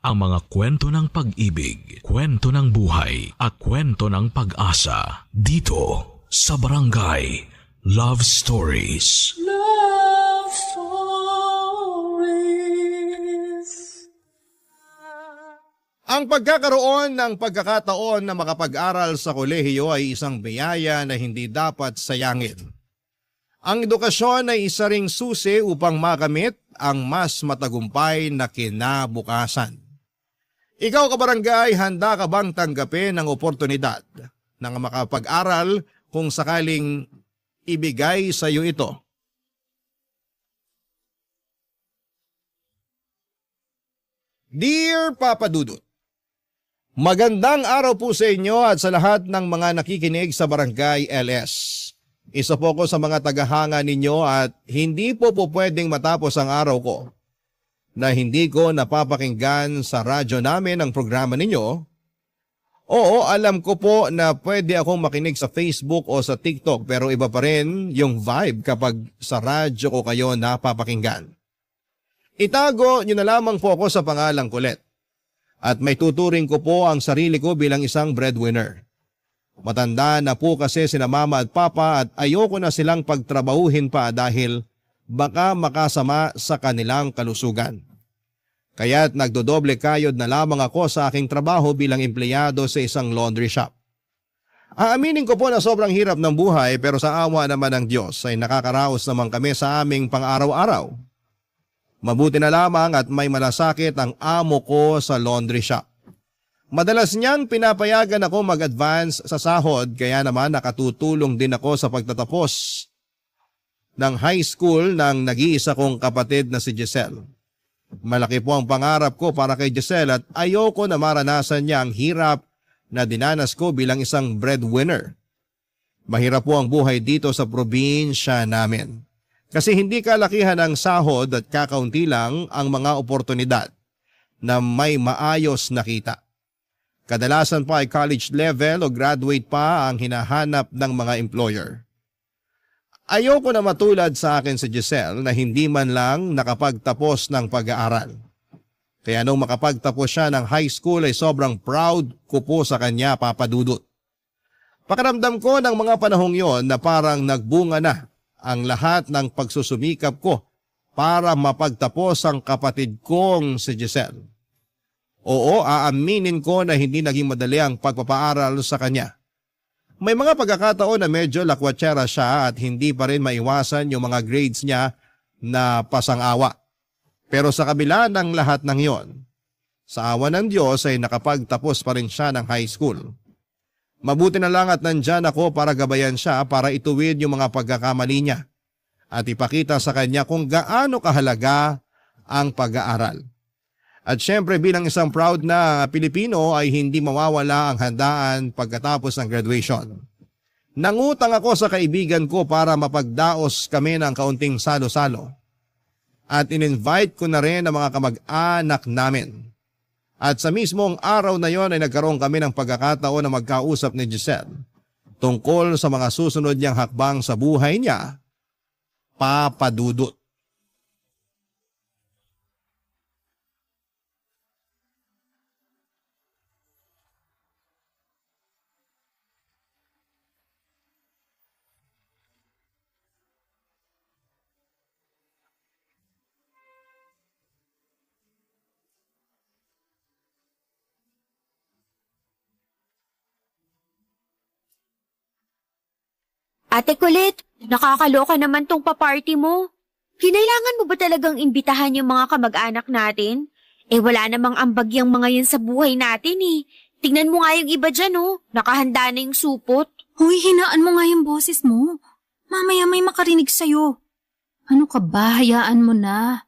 ang mga kwento ng pag-ibig, kwento ng buhay at kwento ng pag-asa dito sa Barangay Love Stories. Love Stories. Ang pagkakaroon ng pagkakataon na makapag-aral sa kolehiyo ay isang biyaya na hindi dapat sayangin. Ang edukasyon ay isa ring susi upang makamit ang mas matagumpay na kinabukasan. Ikaw kabarangay, handa ka bang tanggapin ang oportunidad na makapag-aral kung sakaling ibigay sa iyo ito? Dear Papa Dudut, magandang araw po sa inyo at sa lahat ng mga nakikinig sa Barangay LS. Isa po ko sa mga tagahanga ninyo at hindi po pwedeng matapos ang araw ko na hindi ko napapakinggan sa radyo namin ang programa ninyo. Oo, alam ko po na pwede akong makinig sa Facebook o sa TikTok pero iba pa rin yung vibe kapag sa radyo ko kayo napapakinggan. Itago nyo na lamang po ako sa pangalang Kulet at may tuturing ko po ang sarili ko bilang isang breadwinner. Matanda na po kasi sina mama at papa at ayoko na silang pagtrabahuhin pa dahil baka makasama sa kanilang kalusugan. Kaya't nagdodoble kayod na lamang ako sa aking trabaho bilang empleyado sa isang laundry shop. Aaminin ko po na sobrang hirap ng buhay pero sa awa naman ng Diyos ay nakakaraos naman kami sa aming pang-araw-araw. Mabuti na lamang at may malasakit ang amo ko sa laundry shop. Madalas niyang pinapayagan ako mag-advance sa sahod kaya naman nakatutulong din ako sa pagtatapos ng high school ng nag-iisa kong kapatid na si Giselle. Malaki po ang pangarap ko para kay Giselle at ayoko na maranasan niya ang hirap na dinanas ko bilang isang breadwinner. Mahirap po ang buhay dito sa probinsya namin. Kasi hindi kalakihan ang sahod at kakaunti lang ang mga oportunidad na may maayos na kita. Kadalasan pa ay college level o graduate pa ang hinahanap ng mga employer. Ayoko na matulad sa akin si Giselle na hindi man lang nakapagtapos ng pag-aaral. Kaya nung makapagtapos siya ng high school ay sobrang proud ko po sa kanya, Papa Dudut. Pakiramdam ko ng mga panahong yon na parang nagbunga na ang lahat ng pagsusumikap ko para mapagtapos ang kapatid kong si Giselle. Oo, aaminin ko na hindi naging madali ang pagpapaaral sa kanya. May mga pagkakataon na medyo lakwatsera siya at hindi pa rin maiwasan yung mga grades niya na pasang-awa. Pero sa kabila ng lahat ng yon, sa awa ng Diyos ay nakapagtapos pa rin siya ng high school. Mabuti na lang at nandyan ako para gabayan siya para ituwid yung mga pagkakamali niya at ipakita sa kanya kung gaano kahalaga ang pag-aaral. At syempre bilang isang proud na Pilipino ay hindi mawawala ang handaan pagkatapos ng graduation. Nangutang ako sa kaibigan ko para mapagdaos kami ng kaunting salo-salo. At in-invite ko na rin ang mga kamag-anak namin. At sa mismong araw na yon ay nagkaroon kami ng pagkakataon na magkausap ni Giselle tungkol sa mga susunod niyang hakbang sa buhay niya, Papa Dudut. Ate Colette, nakakaloka naman tong pa-party mo. Kinailangan mo ba talagang imbitahan yung mga kamag-anak natin? Wala namang ambag yung mga yan sa buhay natin eh. Tingnan mo nga yung iba dyan oh, nakahanda na yung supot. Huy, hinaan mo nga yung boses mo. Mamaya may makarinig sa'yo. Ano ka ba? Hayaan mo na.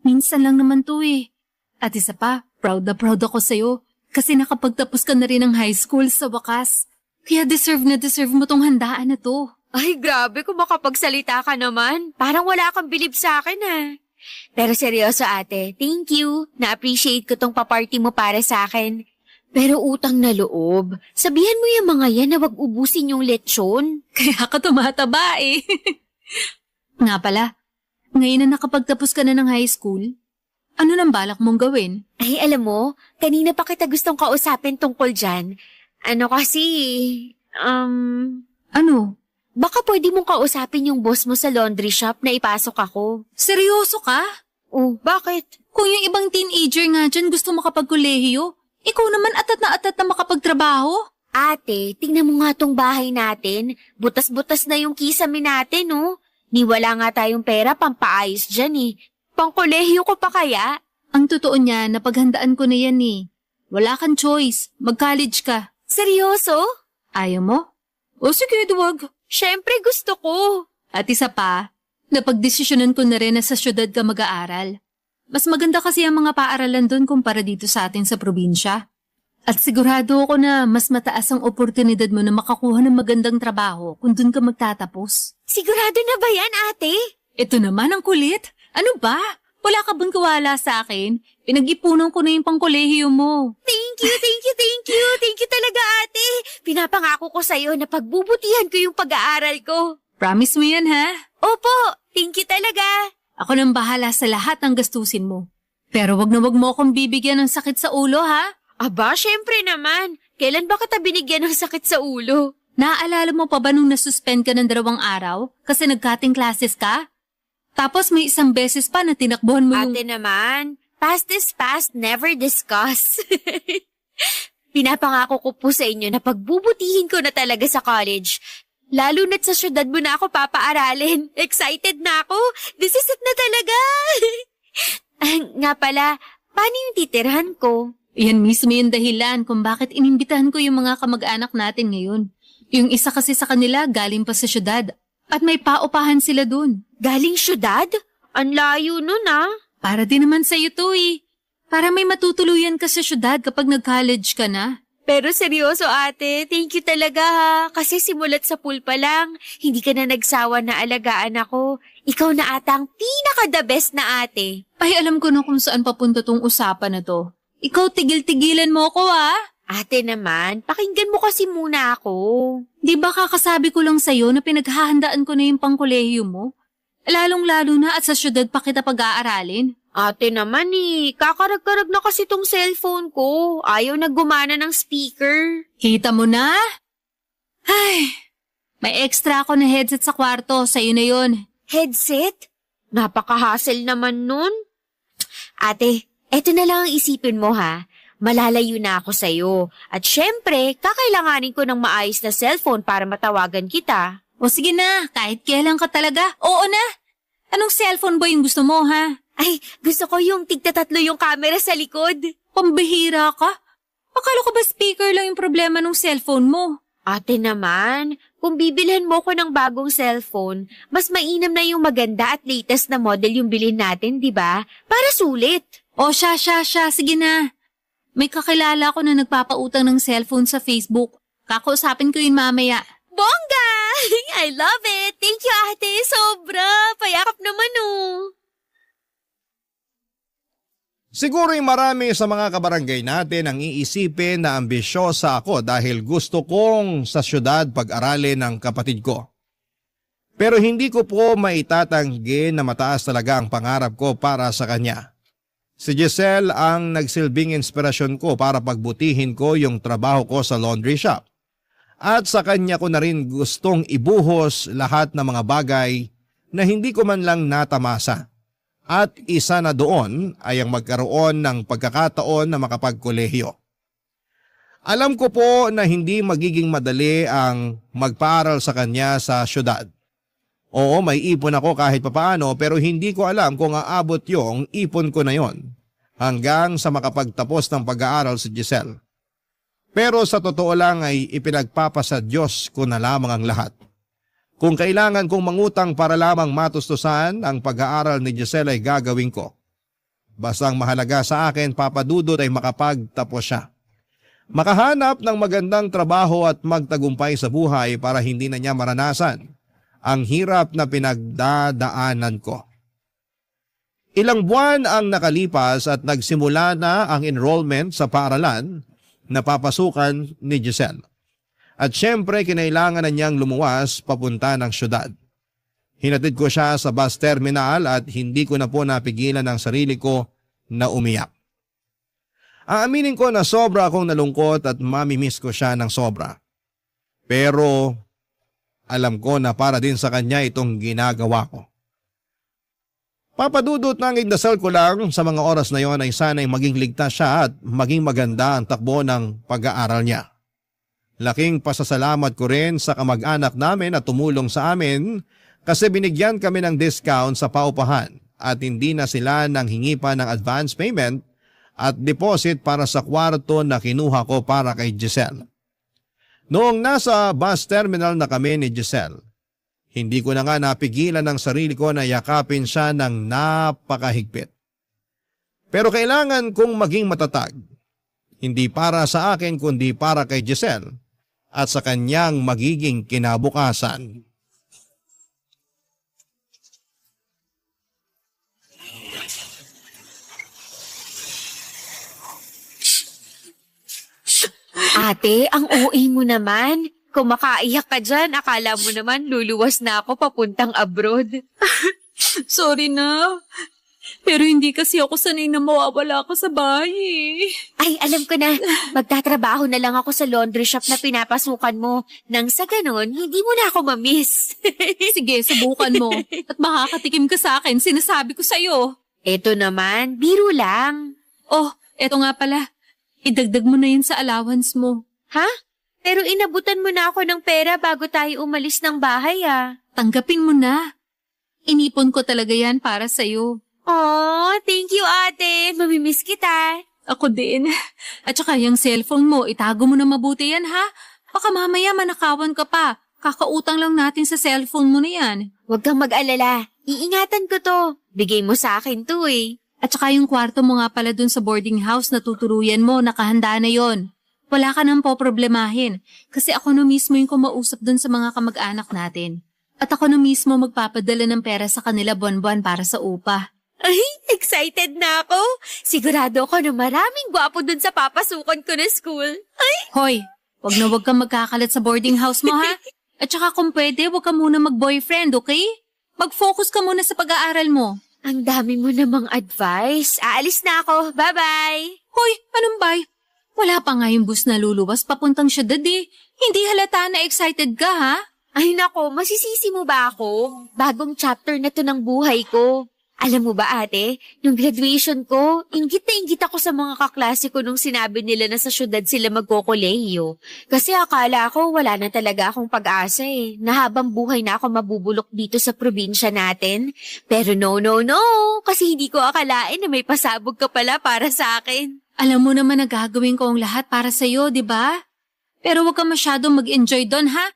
Minsan lang naman to eh. At isa pa, proud na proud ako sa'yo. Kasi nakapagtapos ka na rin ng high school sa wakas. Kaya deserve na deserve mo tong handaan na to. Ay grabe kung makapagsalita ka naman. Parang wala kang bilib sa akin ah. Pero seryoso ate, thank you. Na-appreciate ko tong pa-party mo para sa akin. Pero utang na loob, sabihan mo yung mga yan na wag ubusin yung lechon. Kaya ka tumataba eh. Nga pala, ngayon na nakapagtapos ka na ng high school, Ano nang balak mong gawin? Ay, alam mo, kanina pa kita gustong kausapin tungkol dyan. Ano kasi, Ano? baka pwede mong kausapin yung boss mo sa laundry shop na ipasok ako. Seryoso ka? Oh, bakit? Kung yung ibang teenager nga dyan gusto makapagkolehiyo, ikaw naman atat na makapagtrabaho? Ate, tingnan mo nga tong bahay natin. Butas-butas na yung kisame natin, oh. Niwala nga tayong pera pampaayos dyan eh. Pangkolehiyo ko pa kaya? Ang totoo niya, napaghandaan ko na yan eh. Wala kang choice. Mag-college ka. Seryoso? Ayaw mo? O sige, duwag. Siyempre gusto ko. At isa pa, napagdesisyonan ko na rin na sa syudad ka mag-aaral. Mas maganda kasi ang mga paaralan doon kumpara dito sa atin sa probinsya. At sigurado ako na mas mataas ang oportunidad mo na makakuha ng magandang trabaho kung doon ka magtatapos. Sigurado na ba yan, ate? Ito naman ang kulit. Ano ba? Wala ka bang kawala sa akin? Pinag-ipunan ko na yung pangkolehiyo mo. Thank you, thank you, thank you. Thank you talaga, ate. Pinapangako ko sa'yo na pagbubutihan ko yung pag-aaral ko. Promise mo yan, ha? Opo, thank you talaga. Ako nang bahala sa lahat ng gastusin mo. Pero wag na wag mo akong bibigyan ng sakit sa ulo, ha? Aba, syempre naman. Kailan ba kita binigyan ng sakit sa ulo? Naaalala mo pa ba nung nasuspend ka ng 2 araw kasi nag-cutting classes ka? Tapos may 1 beses pa na tinakbuhan mo yung... Ate naman, past is past, never discuss. Pinapangako ko po sa inyo na pagbubutihin ko na talaga sa college. Lalo na't sa syudad mo na ako papaaralin. Excited na ako. This is it na talaga. Nga pala, paano yung titirhan ko? Yan mismo yung dahilan kung bakit inimbitahan ko yung mga kamag-anak natin ngayon. Yung isa kasi sa kanila galing pa sa syudad at may paupahan sila dun. Galing syudad? Ang layo nun ah. Para din naman sa'yo to eh. Para may matutuluyan ka sa syudad kapag nag-college ka na. Pero seryoso ate, thank you talaga ha. Kasi simulat sa pool pa lang, hindi ka na nagsawa na alagaan ako. Ikaw na ata ang pinaka-the best na ate. Ay, alam ko na kung saan papunta tong usapan na to. Ikaw tigil-tigilan mo ko ha. Ate naman, pakinggan mo kasi muna ako. Di ba kakasabi ko lang sa'yo na pinaghahandaan ko na yung pangkolehiyo mo? Lalong-lalo na at sa syudad pa kita pag-aaralin. Ate naman kakarag-karag na kasi tong cellphone ko. Ayaw na gumana ng speaker. Kita mo na? Ay, may extra ako na headset sa kwarto. Sa'yo na yun. Headset? Napaka-hassle naman nun. Ate, eto na lang ang isipin mo ha. Malalayo na ako sa'yo. At syempre, kakailanganin ko ng maayos na cellphone para matawagan kita. O sige na, kahit kailan ka talaga. Oo na. Anong cellphone ba yung gusto mo ha? Ay, gusto ko yung tigtatatlo yung camera sa likod. Pambihira ka? Akala ko ba speaker lang yung problema ng cellphone mo? Ate naman, kung bibilhan mo ko ng bagong cellphone, mas mainam na yung maganda at latest na model yung bilhin natin, di ba? Para sulit. O siya, sige na. May kakilala ko na nagpapautang ng cellphone sa Facebook. Kakausapin ko yun mamaya. Bongga! I love it! Thank you, ate. Sobra! Payakap naman, oh. Siguro'y marami sa mga kabarangay natin ang iisipin na ambisyosa ako dahil gusto kong sa syudad pag-aralin ng kapatid ko. Pero hindi ko po maitatanggi na mataas talaga ang pangarap ko para sa kanya. Si Giselle ang nagsilbing inspirasyon ko para pagbutihin ko yung trabaho ko sa laundry shop. At sa kanya ko na rin gustong ibuhos lahat ng mga bagay na hindi ko man lang natamasa. At isa na doon ay ang magkaroon ng pagkakataon na makapagkolehiyo. Alam ko po na hindi magiging madali ang magpaaral sa kanya sa syudad. Oo, may ipon ako kahit papaano pero hindi ko alam kung aabot yung ipon ko na yon hanggang sa makapagtapos ng pag-aaral si Giselle. Pero sa totoo lang ay ipinagpapasa Diyos ko na lamang ang lahat. Kung kailangan kong mangutang para lamang matustusan ang pag-aaral ni Giselle ay gagawin ko. Basta ang mahalaga sa akin, Papa Dudut, ay makapagtapos siya. Makahanap ng magandang trabaho at magtagumpay sa buhay para hindi na niya maranasan ang hirap na pinagdadaanan ko. Ilang buwan ang nakalipas at nagsimula na ang enrollment sa paaralan na papasukan ni Giselle. At syempre kinailangan na niyang lumuwas papunta ng syudad. Hinatid ko siya sa bus terminal at hindi ko na po napigilan ang sarili ko na umiyak. Aaminin ko na sobra akong nalungkot at mamimiss ko siya ng sobra. Pero alam ko na para din sa kanya itong ginagawa ko. Papadudot na ang igdasal ko lang sa mga oras na yon ay sana'y maging ligtas siya at maging maganda ang takbo ng pag-aaral niya. Laking pasasalamat ko rin sa kamag-anak namin at tumulong sa amin kasi binigyan kami ng discount sa paupahan at hindi na sila nang hingi pa ng advance payment at deposit para sa kwarto na kinuha ko para kay Giselle. Noong nasa bus terminal na kami ni Giselle, hindi ko na nga napigilan ng sarili ko na yakapin siya ng napakahigpit. Pero kailangan kong maging matatag, hindi para sa akin kundi para kay Giselle at sa kanyang magiging kinabukasan. Ate, ang OA mo naman. Kung makaiyak ka dyan, akala mo naman luluwas na ako papuntang abroad. Sorry na. Pero hindi kasi ako sanay na mawawala ako sa bahay. Ay, alam ko na. Magtatrabaho na lang ako sa laundry shop na pinapasukan mo. Nang sa ganon, hindi mo na ako mamiss. Sige, subukan mo. At makakatikim ka sa akin, sinasabi ko sa'yo. Eto naman, biro lang. Oh, eto nga pala. Idagdag mo na yun sa allowance mo. Ha? Pero inabutan mo na ako ng pera bago tayo umalis ng bahay Tanggapin mo na. Inipon ko talaga yan para sa'yo. Oh, thank you ate. Mamimiss kita. Ako din. At saka yung cellphone mo, itago mo na mabuti yan ha. Baka mamaya manakawan ka pa. Kakautang lang natin sa cellphone mo na yan. Huwag kang mag-alala. Iingatan ko to. Bigay mo sa akin to At saka yung kwarto mo nga pala dun sa boarding house na tuturuyan mo, nakahanda na yon. Wala ka nang poproblemahin kasi ako na mismo yung kumausap dun sa mga kamag-anak natin. At ako na mismo magpapadala ng pera sa kanila buwan-buwan para sa upa. Ay, excited na ako. Sigurado ako na maraming gwapo dun sa papasukan ko na school. Ay! Hoy, wag kang magkakalat sa boarding house mo ha. At saka kung pwede, wag ka muna mag-boyfriend, okay? Mag-focus ka muna sa pag-aaral mo. Ang dami mo namang advice. Aalis na ako. Bye-bye. Hoy, anong bye? Wala pa nga yung bus na luluwas papuntang syudad Hindi halata na excited ka ha? Ay nako, masisisi mo ba ako? Bagong chapter na to ng buhay ko. Alam mo ba ate, nung graduation ko, inggit na inggit ako sa mga kaklase ko nung sinabi nila na sa syudad sila magkokolehiyo. Kasi akala ko wala na talaga akong pag-asa na habang buhay na ako mabubulok dito sa probinsya natin. Pero no, kasi hindi ko akalain na may pasabog ka pala para sa akin. Alam mo naman na gagawin ko ang lahat para sa'yo, di ba? Pero huwag ka masyadong mag-enjoy doon ha?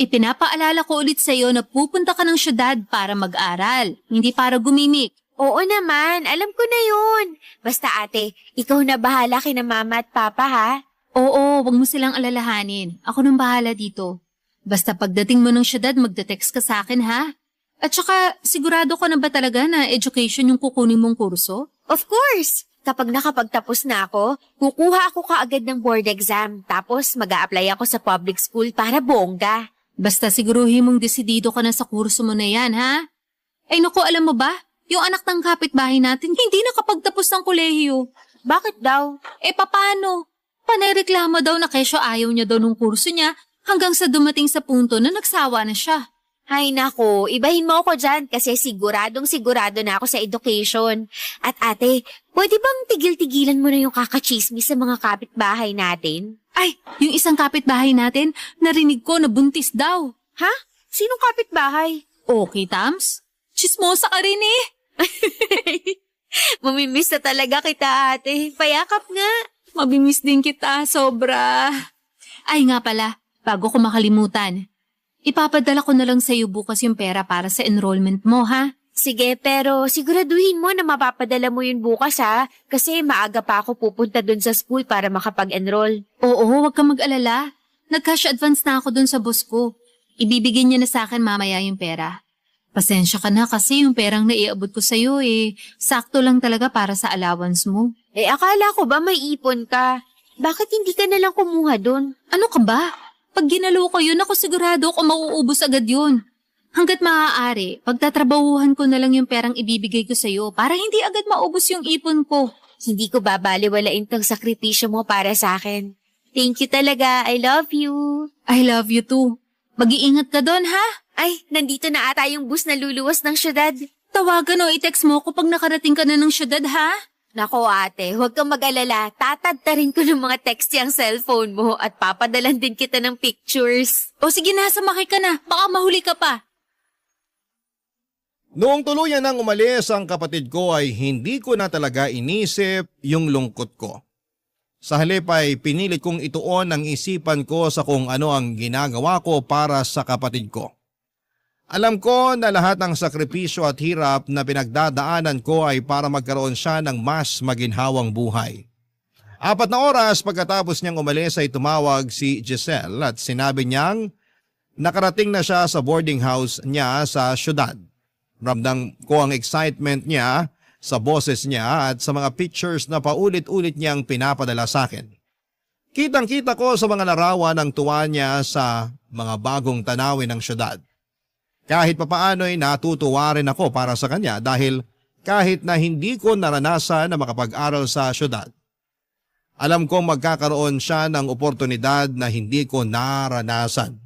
Ipinapaalala ko ulit sa'yo na pupunta ka ng syudad para mag-aral, hindi para gumimik. Oo naman, alam ko na yun. Basta ate, ikaw na bahala kina mama at papa ha? Oo, wag mo silang alalahanin. Ako nang bahala dito. Basta pagdating mo ng syudad, magde-text ka sa akin ha? At saka, sigurado ka na ba talaga na education yung kukunin mong kurso? Of course! Kapag nakapagtapos na ako, kukuha ako kaagad ng board exam. Tapos mag-a-apply ako sa public school para bongga. Basta siguruhin mong desidido ka na sa kurso mo na yan, ha? Ay naku, alam mo ba? Yung anak ng kapitbahay natin hindi nakapagtapos ng kolehiyo. Bakit daw? Paano? Panareklamo daw na kesyo ayaw niya daw nung kurso niya hanggang sa dumating sa punto na nagsawa na siya. Ay nako, ibahin mo ako dyan kasi sigurado na ako sa education. At ate, pwede bang tigil-tigilan mo na yung kakachismis sa mga kapitbahay natin? Ay, yung isang kapitbahay natin, narinig ko na buntis daw. Ha? Sinong kapitbahay? Okay, Tams? Chismosa ka rin Mamimiss na talaga kita ate. Payakap nga. Mabimiss din kita, sobra. Ay nga pala, bago ko makalimutan. Ipapadala ko na lang sa iyo bukas yung pera para sa enrollment mo, ha? Sige, pero siguraduhin mo na mapapadala mo yun bukas, ha? Kasi maaga pa ako pupunta dun sa school para makapag-enroll. Oo, huwag kang mag-alala. Nag-cash advance na ako dun sa boss ko. Ibibigay niya na sa akin mamaya yung pera. Pasensya ka na kasi yung perang naiabot ko sa iyo sakto lang talaga para sa allowance mo. Akala ko ba may ipon ka? Bakit hindi ka nalang kumuha dun? Ano ka ba? Pag ginalo ko yun, ako sigurado ako mauubos agad yun. Hanggat maaari, pagtatrabahuhan ko na lang yung perang ibibigay ko sa'yo para hindi agad maubos yung ipon ko. Hindi ko babaliwalain tong sakripisyo mo para sa akin. Thank you talaga. I love you. I love you too. Mag-iingat ka doon, ha? Ay, nandito na ata yung bus na luluwas ng syudad. Tawagan o i-text mo ko pag nakarating ka na ng syudad, ha? Nako ate, huwag kang mag-alala. Tatadtarin ko ng mga text yung cellphone mo at papadalan din kita ng pictures. O sige na, sumakay ka na. Baka mahuli ka pa. Noong tuluyan nang umalis ang kapatid ko ay hindi ko na talaga inisip yung lungkot ko. Sa halip ay pinilit kong ituon ang isipan ko sa kung ano ang ginagawa ko para sa kapatid ko. Alam ko na lahat ng sakripisyo at hirap na pinagdadaanan ko ay para magkaroon siya ng mas maginhawang buhay. 4 na oras pagkatapos niyang umalis ay tumawag si Giselle at sinabi niyang nakarating na siya sa boarding house niya sa syudad. Ramdam ko ang excitement niya sa boses niya at sa mga pictures na paulit-ulit niyang pinapadala sa akin. Kitang-kita ko sa mga larawan ng tuwa niya sa mga bagong tanawin ng syudad. Kahit papaano ay natutuwa rin ako para sa kanya dahil kahit na hindi ko naranasan na makapag-aral sa syudad, alam kong magkakaroon siya ng oportunidad na hindi ko naranasan.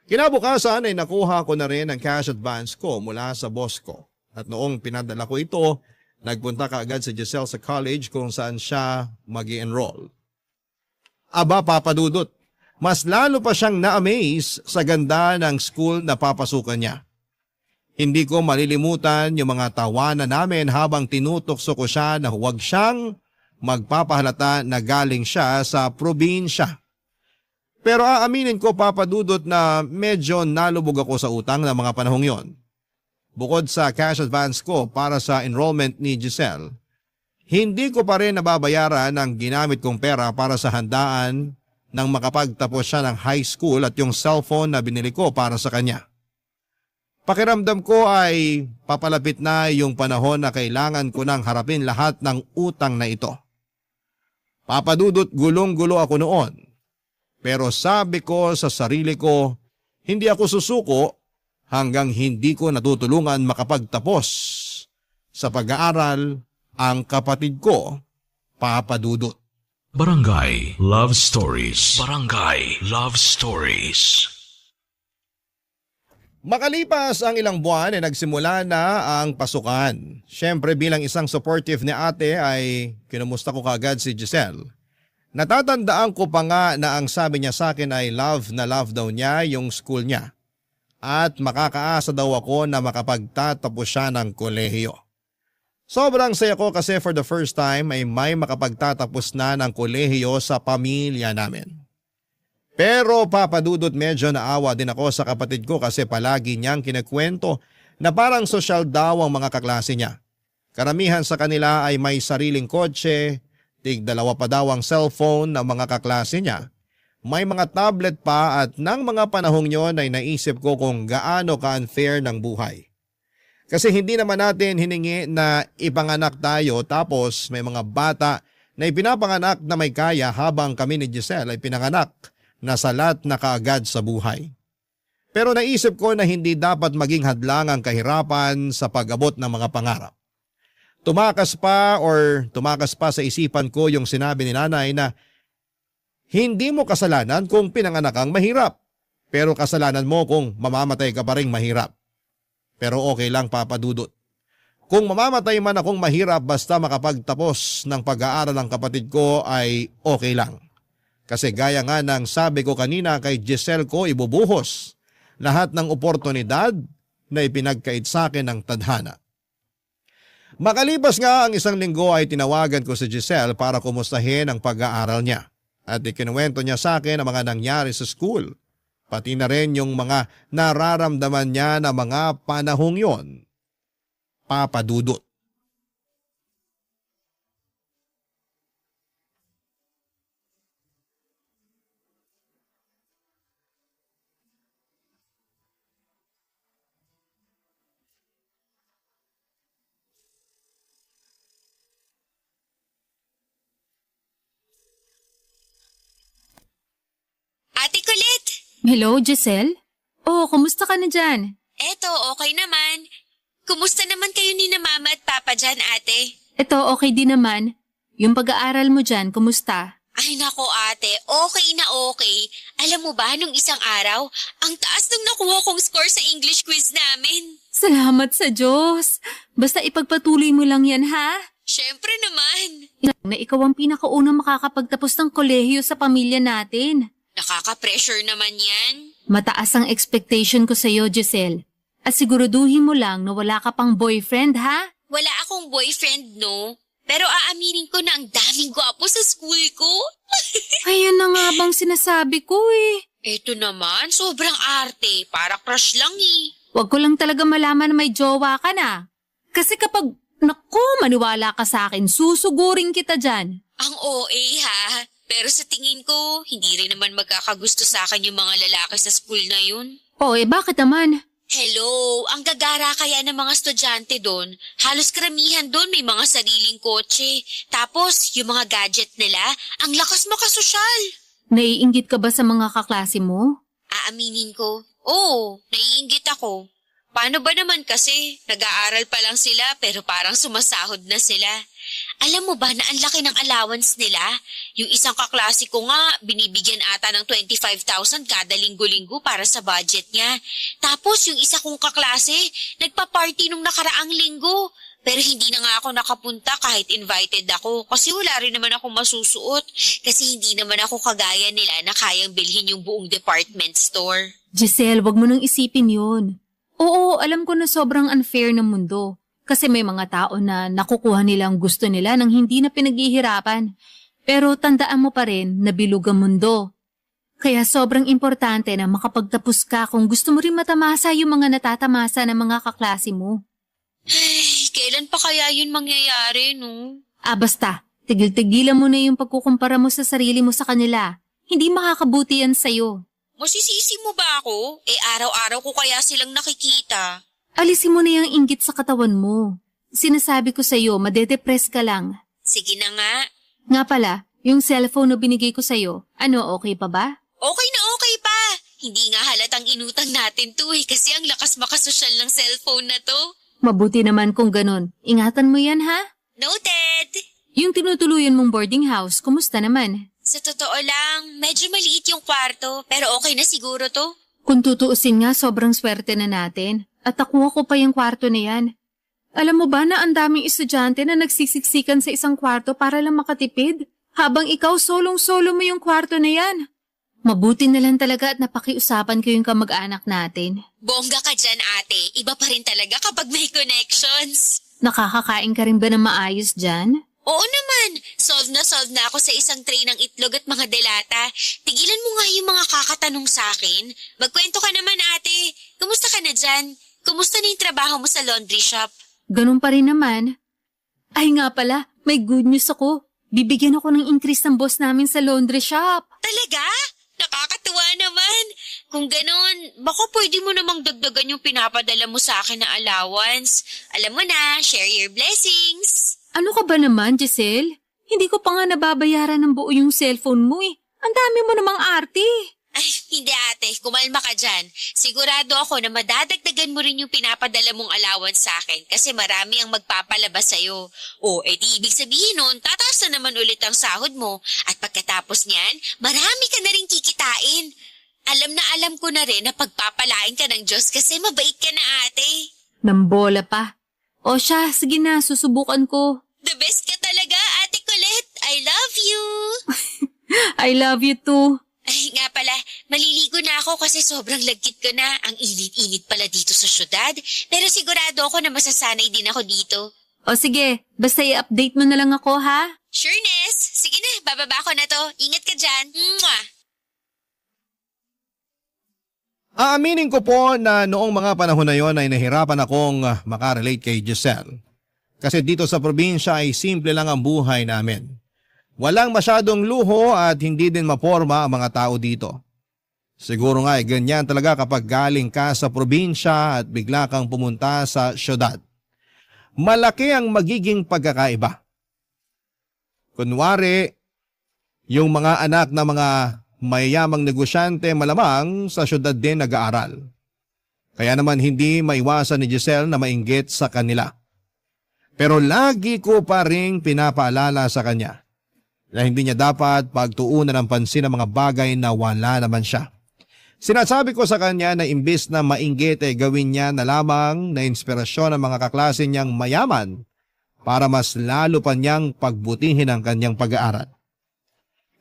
Kinabukasan ay nakuha ko na rin ang cash advance ko mula sa boss ko. At noong pinadala ko ito, nagpunta kaagad si Giselle sa college kung saan siya mag-i-enroll. Aba papadudot, mas lalo pa siyang na-amaze sa ganda ng school na papasukan niya. Hindi ko malilimutan yung mga tawanan namin habang tinutokso ko siya na huwag siyang magpapahalata na galing siya sa probinsya. Pero aaminin ko papadudot na medyo nalubog ako sa utang ng mga panahong yon. Bukod sa cash advance ko para sa enrollment ni Giselle, hindi ko pa rin nababayaran ang ginamit kong pera para sa handaan nang makapagtapos siya ng high school at yung cellphone na binili ko para sa kanya. Pakiramdam ko ay papalapit na yung panahon na kailangan ko nang harapin lahat ng utang na ito. Papadudot gulong-gulo ako noon. Pero sabi ko sa sarili ko, hindi ako susuko hanggang hindi ko natutulungan makapagtapos sa pag-aaral ang kapatid ko, papadudot. Barangay Love Stories. Barangay Love Stories. Makalipas ang ilang buwan ay nagsimula na ang pasukan. Siyempre bilang isang supportive ni ate ay kinumusta ko kaagad si Giselle. Natatandaan ko pa nga na ang sabi niya sa akin ay love na love daw niya yung school niya. At makakaasa daw ako na makapagtatapos siya ng kolehiyo. Sobrang saya ko kasi for the first time ay may makapagtatapos na ng kolehiyo sa pamilya namin. Pero papadudot medyo naawa din ako sa kapatid ko kasi palagi niyang kinakwento na parang sosyal daw ang mga kaklase niya. Karamihan sa kanila ay may sariling kotse, tig-2 pa daw ang cellphone ng mga kaklase niya. May mga tablet pa at nang mga panahong yon ay naisip ko kung gaano ka-unfair ng buhay. Kasi hindi naman natin hiningi na ipanganak tayo tapos may mga bata na ipinapanganak na may kaya habang kami ni Giselle ay pinanganak na salat na kaagad sa buhay. Pero naisip ko na hindi dapat maging hadlang ang kahirapan sa pag-abot ng mga pangarap. Tumakas pa sa isipan ko yung sinabi ni nanay na hindi mo kasalanan kung pinanganak kang mahirap, pero kasalanan mo kung mamamatay ka pa ring mahirap. Pero okay lang papadudot. Kung mamamatay man akong mahirap basta makapagtapos ng pag-aaral ng kapatid ko ay okay lang. Kasi gaya nga ng sabi ko kanina kay Giselle ko ibubuhos lahat ng oportunidad na ipinagkait sa akin ng tadhana. Makalipas nga ang 1 linggo ay tinawagan ko si Giselle para kumustahin ang pag-aaral niya. At ikinuwento niya sa akin ang mga nangyari sa school. Pati na rin yung mga nararamdaman niya na mga panahong yon. Papadudot. Ate Kulit! Hello, Giselle? Oh, kumusta ka na dyan? Eto, okay naman. Kumusta naman kayo ni na mama at papa dyan, ate? Ito, okay din naman. Yung pag-aaral mo dyan, kumusta? Ay nako ate, okay na okay. Alam mo ba, nung isang araw, ang taas nung nakuha kong score sa English quiz namin. Salamat sa Diyos. Basta ipagpatuloy mo lang yan, ha? Siyempre naman. Na ikaw ang pinakaunang makakapagtapos ng kolehiyo sa pamilya natin. Nakaka-pressure naman yan. Mataas ang expectation ko sa'yo, Giselle. At siguraduhin mo lang na wala ka pang boyfriend, ha? Wala akong boyfriend, no? Pero aaminin ko na ang daming gwapo sa school ko. Ayan na nga bang sinasabi ko eh. Eto naman, sobrang arte. Para crush lang eh. Huwag ko lang talaga malaman na may jowa ka na. Kasi kapag, naku, maniwala ka sa akin, susugurin kita dyan. Ang OA ha. Pero sa tingin ko, hindi rin naman magkakagusto sa akin yung mga lalaki sa school na yun. O bakit naman? Hello, ang gagara kaya ng mga estudyante doon. Halos karamihan doon may mga sariling kotse. Tapos, yung mga gadget nila, ang lakas makasosyal. Naiinggit ka ba sa mga kaklase mo? Aaminin ko, oo, naiinggit ako. Paano ba naman kasi? Nag-aaral pa lang sila pero parang sumasahod na sila. Alam mo ba na ang laki ng allowance nila? Yung isang kaklase ko nga, binibigyan ata ng 25,000 kada linggo-linggo para sa budget niya. Tapos yung isa kong kaklase, nagpa-party nung nakaraang linggo. Pero hindi na nga ako nakapunta kahit invited ako kasi wala rin naman ako masusuot. Kasi hindi naman ako kagaya nila na kayang bilhin yung buong department store. Giselle, wag mo nang isipin yun. Oo, alam ko na sobrang unfair ng mundo. Kasi may mga tao na nakukuha nilang gusto nila nang hindi na pinaghihirapan. Pero tandaan mo pa rin na bilog ang mundo. Kaya sobrang importante na makapagtapos ka kung gusto mo rin matamasa yung mga natatamasa ng mga kaklase mo. Ay, kailan pa kaya yun mangyayari, no? Basta, tigil-tigilan mo na yung pagkukumpara mo sa sarili mo sa kanila. Hindi makakabuti yan sa'yo. Masisisi mo ba ako? Araw-araw ko kaya silang nakikita. Alisin mo na yung inggit sa katawan mo. Sinasabi ko sa'yo, madedepress ka lang. Sige na nga. Nga pala, yung cellphone na binigay ko sa'yo, okay pa ba? Okay na okay pa. Hindi nga halatang inutang natin to kasi ang lakas makasosyal ng cellphone na to. Mabuti naman kung ganun. Ingatan mo yan, ha? Noted! Yung tinutuluyan mong boarding house, kumusta naman? Sa totoo lang, medyo maliit yung kwarto pero okay na siguro to. Kung tutuusin nga, sobrang swerte na natin. At nakuha ko pa yung kwarto na yan. Alam mo ba na ang daming estudyante na nagsisiksikan sa isang kwarto para lang makatipid? Habang ikaw solong-solo mo yung kwarto na yan. Mabuti na lang talaga at napakiusapan ko yung kamag-anak natin. Bongga ka dyan ate, iba pa rin talaga kapag may connections. Nakakakain ka rin ba ng maayos dyan? Oo naman, solve na ako sa isang tray ng itlog at mga delata. Tigilan mo nga yung mga kakatanong sa akin. Magkwento ka naman ate, kumusta ka na dyan? Kumusta na yung trabaho mo sa laundry shop? Ganun pa rin naman. Ay nga pala, may good news ako. Bibigyan ako ng increase ng boss namin sa laundry shop. Talaga? Nakakatuwa naman. Kung ganon, baka pwede mo namang dagdagan yung pinapadala mo sa akin na allowance. Alam mo na, share your blessings. Ano ka ba naman, Giselle? Hindi ko pa nga nababayaran ng buo yung cellphone mo eh. Ang dami mo namang arte. Ay, hindi ate, kumalma ka dyan. Sigurado ako na madadagdagan mo rin yung pinapadala mong allowance sa akin kasi marami ang magpapalabas sa'yo. O, di ibig sabihin nun, tataas na naman ulit ang sahod mo. At pagkatapos niyan, marami ka na rin kikitain. Alam na alam ko na rin na pagpapalain ka ng Diyos kasi mabait ka na ate. Nambola pa. O siya, sige na, susubukan ko. The best ka talaga, Ate Colette. I love you. I love you too. Ay, nga pala, maliligo na ako kasi sobrang lagkit ko na. Ang init-init pala dito sa syudad. Pero sigurado ako na masasanay din ako dito. O sige, basta i-update mo na lang ako ha. Sureness! Sige na, bababa ko na to. Ingat ka dyan. Mwah! Aaminin ko po na noong mga panahon na yon ay nahirapan akong makarelate kay Giselle. Kasi dito sa probinsya ay simple lang ang buhay namin. Walang masyadong luho at hindi din maporma ang mga tao dito. Siguro nga ay ganyan talaga kapag galing ka sa probinsya at bigla kang pumunta sa syudad. Malaki ang magiging pagkakaiba. Kunwari, yung mga anak na mga mayamang negosyante malamang sa syudad din nag-aaral. Kaya naman hindi maiwasan ni Giselle na mainggit sa kanila. Pero lagi ko pa ring pinapaalala sa kanya na hindi niya dapat pagtuunan ng pansin ang mga bagay na wala naman siya. Sinasabi ko sa kanya na imbis na mainggit ay gawin niya na lamang na inspirasyon ang mga kaklase niyang mayaman para mas lalo pa niyang pagbutihin ang kanyang pag-aaral.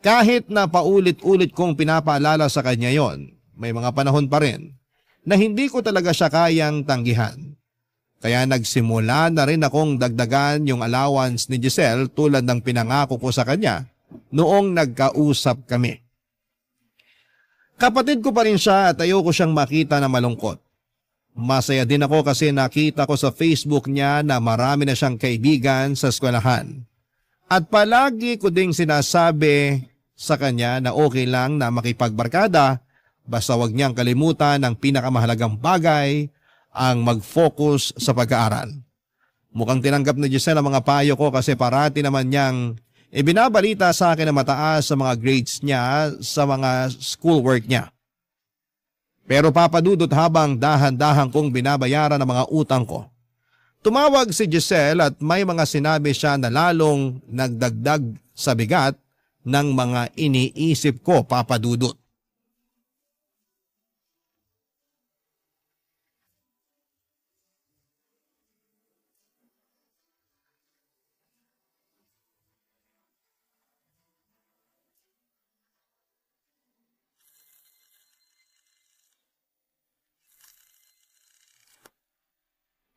Kahit na paulit-ulit kong pinapaalala sa kanya yon, may mga panahon pa rin na hindi ko talaga siya kayang tanggihan. Kaya nagsimula na rin akong dagdagan yung allowance ni Giselle tulad ng pinangako ko sa kanya noong nagkausap kami. Kapatid ko pa rin siya at ayoko siyang makita na malungkot. Masaya din ako kasi nakita ko sa Facebook niya na marami na siyang kaibigan sa eskwelahan. At palagi ko ding sinasabi sa kanya na okay lang na makipagbarkada basta wag niyang kalimutan ang pinakamahalagang bagay, ang mag-focus sa pag-aaral. Mukhang tinanggap ni Giselle ang mga payo ko kasi parati naman niyang ibinabalita sa akin na mataas sa mga grades niya sa mga schoolwork niya. Pero papadudot habang dahan-dahan kong binabayaran ang mga utang ko. Tumawag si Giselle at may mga sinabi siya na lalong nagdagdag sa bigat ng mga iniisip ko, papadudot.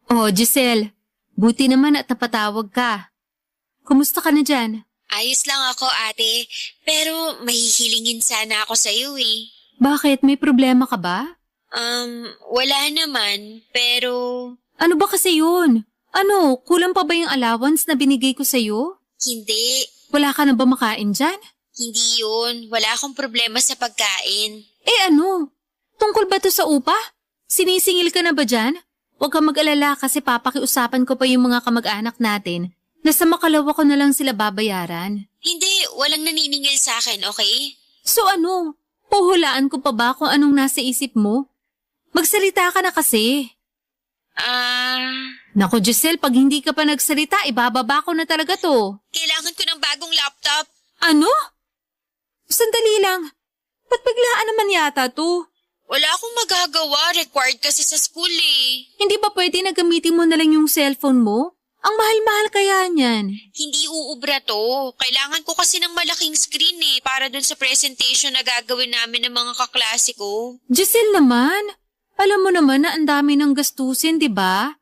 Oh, Giselle, buti naman at napatawag ka. Kumusta ka na dyan? Ayos lang ako, ate. Pero mahihilingin sana ako sa'yo eh. Bakit? May problema ka ba? Wala naman. Pero Ano ba kasi yun? Ano, kulang pa ba yung allowance na binigay ko sa'yo? hindi. Wala ka na ba makain dyan? Hindi yun. Wala akong problema sa pagkain. Eh ano? Tungkol ba to sa upa? Sinisingil ka na ba dyan? Huwag kang mag-alala kasi papakiusapan ko pa yung mga kamag-anak natin na sa makalawa ko na lang sila babayaran. Hindi, walang naniningil sa akin, okay? So ano? Puhulaan ko pa ba kung anong nasa isip mo? Magsalita ka na kasi. Naku Giselle, pag hindi ka pa nagsalita, ibababa ko na talaga to. Kailangan ko ng bagong laptop. Ano? Sandali lang. Ba't biglaan naman yata to? Wala akong magagawa. Required kasi sa school eh. Hindi ba pwede na gamitin mo na lang yung cellphone mo? Ang mahal-mahal kaya niyan. Hindi uubra to. Kailangan ko kasi ng malaking screen eh para dun sa presentation na gagawin namin ng mga kaklase ko. Giselle naman, alam mo naman na ang dami ng gastusin, di ba?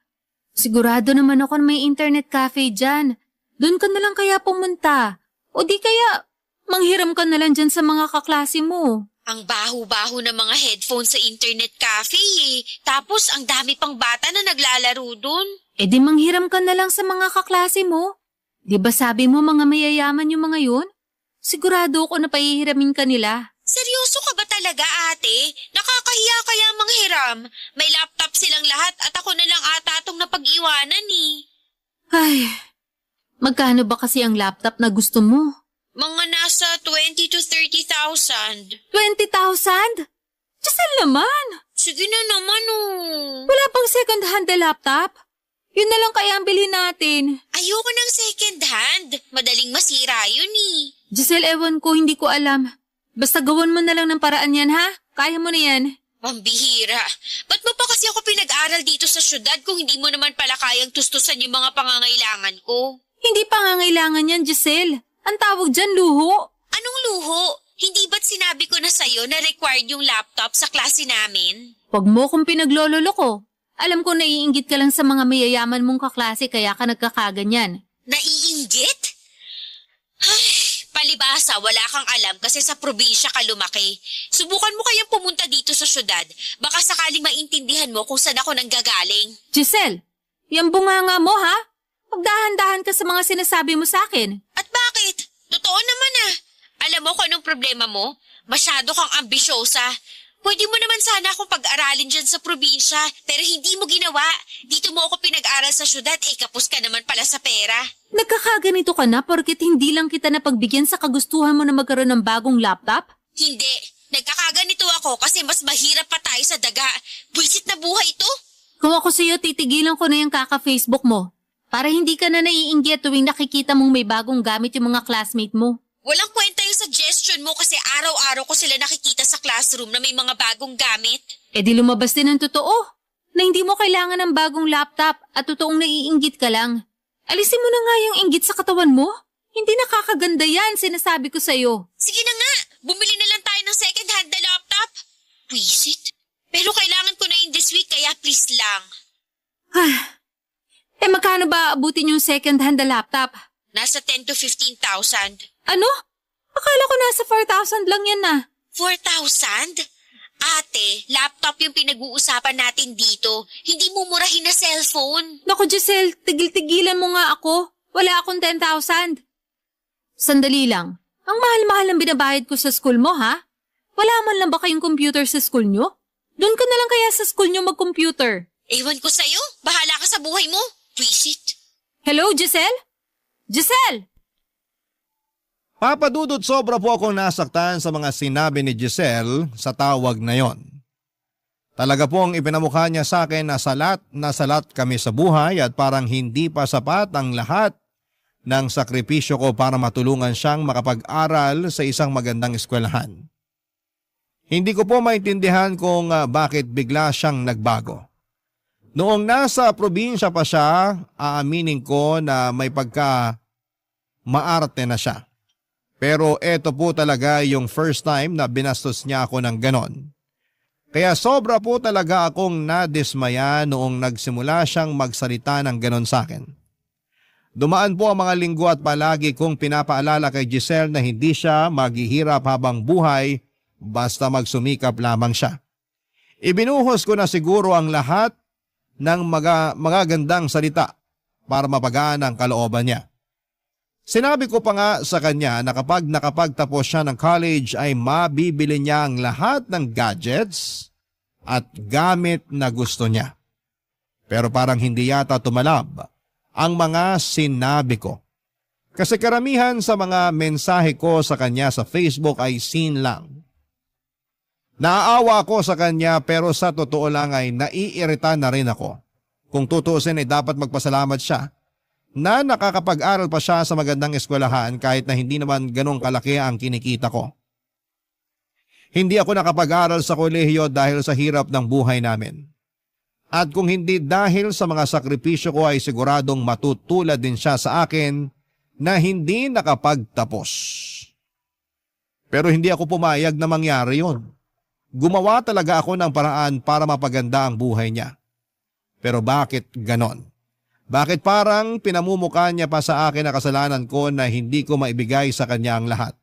Sigurado naman ako na may internet cafe dyan. Doon ka na lang kaya pumunta. O di kaya, manghiram ka na lang dyan sa mga kaklase mo. Ang baho-baho ng mga headphones sa internet cafe eh. Tapos ang dami pang bata na naglalaro dun. E di manghiram ka na lang sa mga kaklase mo. Di ba sabi mo mga mayayaman yung mga yun? Sigurado ko na pahihiramin ka nila. Seryoso ka ba talaga, ate? Nakakahiya kaya manghiram. May laptop silang lahat at ako na lang ata itong napag-iwanan eh. Ay, magkano ba kasi ang laptop na gusto mo? Mga nasa 20 to 30,000. 20,000? Giselle naman! Sige na naman oh. Wala pang second-hand na laptop? Yun na lang kaya ang bilhin natin. Ayoko ng second hand. Madaling masira yun eh. Giselle, ewan ko, hindi ko alam. Basta gawin mo na lang ng paraan yan, ha? Kaya mo na yan. Pambihira. Ba't mo pa kasi ako pinag-aral dito sa syudad kung hindi mo naman pala kayang tustusan yung mga pangangailangan ko? Hindi pangangailangan yan, Giselle. Ang tawag dyan, luho. Anong luho? Hindi ba't sinabi ko na sa'yo na required yung laptop sa klase namin? Huwag mo kung pinaglololo ko. Alam ko naiinggit ka lang sa mga mayayaman mong kaklase kaya ka nagkakaganyan. Naiinggit? Ay, palibasa, wala kang alam kasi sa probinsya ka lumaki. Subukan mo kayang pumunta dito sa syudad. Baka sakaling maintindihan mo kung saan ako nanggagaling. Giselle, yan bunganga mo ha? Magdahan-dahan ka sa mga sinasabi mo sa akin. At bakit? Totoo naman ah. Alam mo kung anong problema mo? Masyado kang ambisyosa. Pwede mo naman sana akong pag-aralin dyan sa probinsya, pero hindi mo ginawa. Dito mo ako pinag-aral sa syudad, kapos ka naman pala sa pera. Nagkakaganito ka na porket hindi lang kita napagbigyan sa kagustuhan mo na magkaroon ng bagong laptop? Hindi. Nagkakaganito ako kasi mas mahirap pa tayo sa daga. Buisit na buhay ito. Kung ako sa'yo, titigilan ko na yung kaka-Facebook mo. Para hindi ka na naiinggit tuwing nakikita mong may bagong gamit yung mga classmate mo. Walang kwenta yung suggestion mo kasi araw-araw ko sila nakikita sa classroom na may mga bagong gamit. E di lumabas din ang totoo. Na hindi mo kailangan ng bagong laptop at totoong naiinggit ka lang. Alisin mo na nga yung inggit sa katawan mo. Hindi nakakaganda yan, sinasabi ko sa'yo. Sige na nga, bumili na lang tayo ng second-hand na laptop. Wisit. Pero kailangan ko na yun this week kaya please lang. Magkano ba abutin yung second-hand na laptop? Nasa 10 to 15,000. Ano? Akala ko nasa 4,000 lang yan na. 4,000? Ate, laptop yung pinag-uusapan natin dito. Hindi mo murahin na cellphone. Naku Giselle, tigil-tigilan mo nga ako. Wala akong 10,000. Sandali lang. Ang mahal-mahal ang binabayad ko sa school mo, ha? Wala man lang ba kayong computer sa school nyo? Doon ka na lang kaya sa school nyo mag-computer. Ewan ko sa'yo. Bahala ka sa buhay mo. Visit. Hello, Giselle? Giselle! Papa Dudut, sobra po akong nasaktan sa mga sinabi ni Giselle sa tawag na yon. Talaga pong ipinamukha niya sa akin na salat kami sa buhay at parang hindi pa sapat ang lahat ng sakripisyo ko para matulungan siyang makapag-aral sa isang magandang eskwelahan. Hindi ko po maintindihan kung bakit bigla siyang nagbago. Noong nasa probinsya pa siya, aaminin ko na may maarte na siya. Pero eto po talaga yung first time na binastos niya ako ng ganon. Kaya sobra po talaga akong nadismaya noong nagsimula siyang magsalita ng ganon sa akin. Dumaan po ang mga linggo at palagi kong pinapaalala kay Giselle na hindi siya maghihirap habang buhay basta magsumikap lamang siya. Ibinuhos ko na siguro ang lahat ng magagandang salita para mapagaan ang kalooban niya. Sinabi ko pa nga sa kanya na kapag nakapagtapos siya ng college ay mabibili niya ang lahat ng gadgets at gamit na gusto niya. Pero parang hindi yata tumalab ang mga sinabi ko. Kasi karamihan sa mga mensahe ko sa kanya sa Facebook ay seen lang. Naaawa ako sa kanya pero sa totoo lang ay naiirita na rin ako. Kung tutuusin ay dapat magpasalamat siya na nakakapag-aral pa siya sa magandang eskwelahan kahit na hindi naman ganong kalaki ang kinikita ko. Hindi ako nakapag-aral sa kolehiyo dahil sa hirap ng buhay namin. At kung hindi dahil sa mga sakripisyo ko ay siguradong matutulad din siya sa akin na hindi nakapagtapos. Pero hindi ako pumayag na mangyari yon. Gumawa talaga ako ng paraan para mapaganda ang buhay niya. Pero bakit ganon? Bakit parang pinamumukha niya pa sa akin na kasalanan ko na hindi ko maibigay sa kanya ang lahat?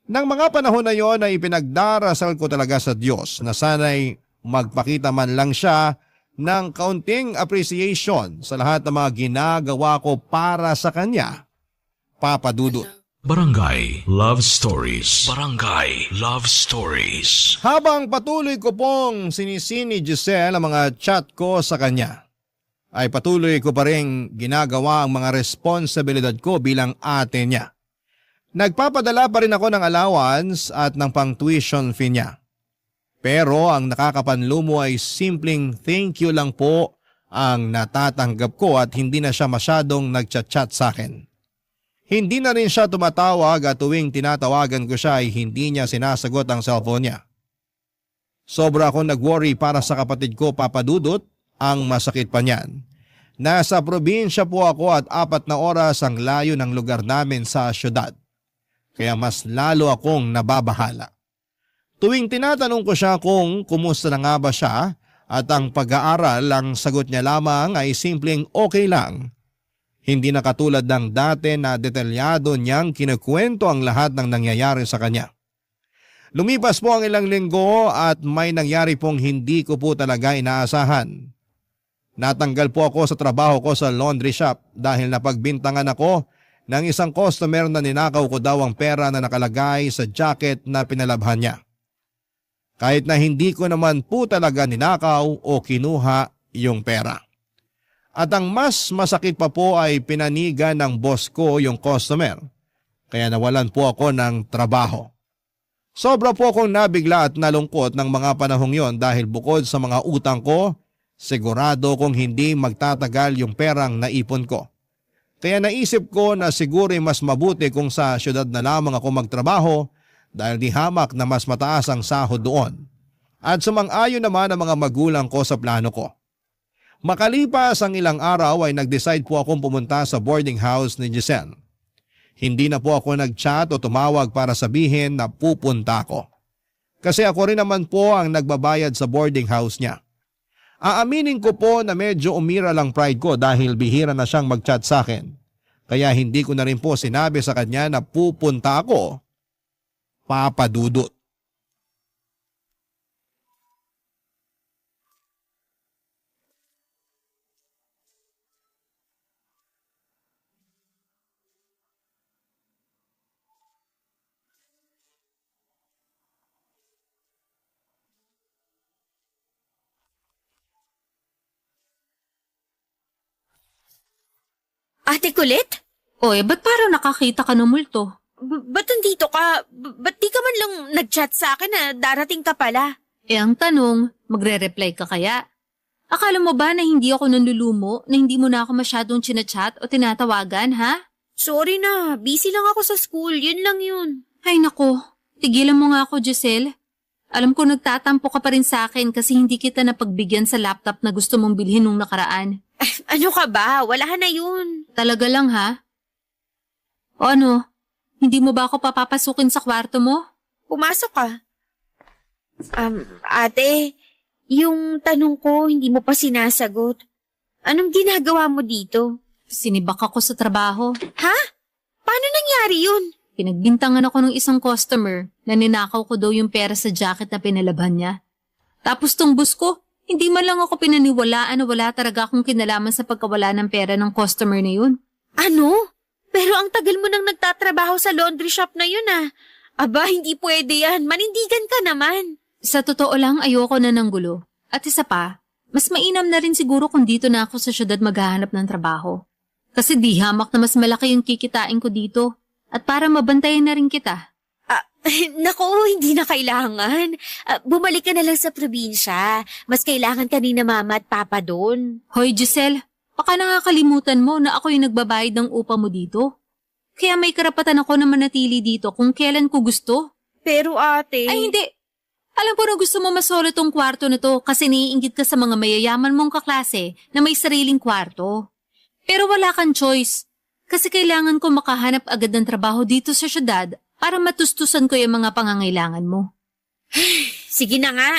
Nang mga panahon na yon ay ipinagdarasal ko talaga sa Diyos na sana'y magpakita man lang siya ng kaunting appreciation sa lahat ng mga ginagawa ko para sa kanya. Papa Dudut. Barangay Love Stories. Barangay Love Stories. Habang patuloy ko pong sinisini Giselle ang mga chat ko sa kanya, ay patuloy ko pa rin ginagawa ang mga responsibilidad ko bilang ate niya. Nagpapadala pa rin ako ng allowance at ng pang-tuition fee niya. Pero ang nakakapanlumo ay simpleng thank you lang po ang natatanggap ko at hindi na siya masyadong nagchat-chat sa akin. Hindi na rin siya tumatawag at tuwing tinatawagan ko siya ay hindi niya sinasagot ang cellphone niya. Sobra akong nag-worry para sa kapatid ko, Papa Dudut, ang masakit pa niyan. Nasa probinsya po ako at 4 na oras ang layo ng lugar namin sa syudad. Kaya mas lalo akong nababahala. Tuwing tinatanong ko siya kung kumusta na nga ba siya at ang pag-aaral, ang sagot niya lamang ay simpleng okay lang. Hindi na katulad ng dati na detalyado niyang kinukwento ang lahat ng nangyayari sa kanya. Lumipas po ang ilang linggo at may nangyari pong hindi ko po talaga inaasahan. Natanggal po ako sa trabaho ko sa laundry shop dahil napagbintangan ako ng isang customer na ninakaw ko daw ang pera na nakalagay sa jacket na pinalabhan niya. Kahit na hindi ko naman po talaga ninakaw o kinuha yung pera. At ang mas masakit pa po ay pinanigan ng boss ko yung customer. Kaya nawalan po ako ng trabaho. Sobra po akong nabigla at nalungkot ng mga panahong yon dahil bukod sa mga utang ko, sigurado kong hindi magtatagal yung perang naipon ko. Kaya naisip ko na siguro mas mabuti kung sa syudad na lamang ako magtrabaho dahil di hamak na mas mataas ang sahod doon. At sumang-ayon naman ang mga magulang ko sa plano ko. Makalipas ang ilang araw ay nag-decide po akong pumunta sa boarding house ni Giselle. Hindi na po ako nag-chat o tumawag para sabihin na pupunta ako. Kasi ako rin naman po ang nagbabayad sa boarding house niya. Aaminin ko po na medyo umira lang pride ko dahil bihira na siyang mag-chat sa akin. Kaya hindi ko na rin po sinabi sa kanya na pupunta ako, Papa Dudut. Ate Kulit? Oy, ba't parang nakakita ka ng multo? Ba't nandito ka? Ba't di ka man lang nag-chat sa akin na darating ka pala? Ang tanong, magre-reply ka kaya? Akala mo ba na hindi ako nanlulumo, na hindi mo na ako masyadong chinachat o tinatawagan, ha? Sorry na, busy lang ako sa school, yun lang yun. Ay nako, tigilan mo nga ako, Giselle. Alam ko nagtatampo ka pa rin sa akin kasi hindi kita napagbigyan sa laptop na gusto mong bilhin nung nakaraan. Ano ka ba? Wala na yun. Talaga lang, ha? O ano, hindi mo ba ako papapasukin sa kwarto mo? Pumasok ka. Ate, yung tanong ko hindi mo pa sinasagot. Anong ginagawa mo dito? Sinibak ako sa trabaho. Ha? Paano nangyari yun? Pinagbintangan ako ng isang customer na ninakaw ko daw yung pera sa jacket na pinalaban niya. Tapos tong bus ko, hindi man lang ako pinaniwalaan na wala talaga akong kinalaman sa pagkawala ng pera ng customer na yun. Ano? Pero ang tagal mo nang nagtatrabaho sa laundry shop na yun ah. Aba, hindi pwede yan. Manindigan ka naman. Sa totoo lang, ayoko na ng gulo. At isa pa, mas mainam na rin siguro kung dito na ako sa syudad maghahanap ng trabaho. Kasi di hamak na mas malaki yung kikitain ko dito. At para mabantayan na rin kita. Naku, hindi na kailangan. Bumalik ka na lang sa probinsya. Mas kailangan ka ni na mama at papa doon. Hoy Giselle, baka nakakalimutan mo na ako yung nagbabayad ng upa mo dito. Kaya may karapatan ako na manatili dito kung kailan ko gusto. Pero ate... Ay hindi! Alam ko na gusto mo masolo tong kwarto na to kasi naiinggit ka sa mga mayayaman mong kaklase na may sariling kwarto. Pero wala kang choice. Kasi kailangan ko makahanap agad ng trabaho dito sa syudad para matustusan ko yung mga pangangailangan mo. Sige na nga.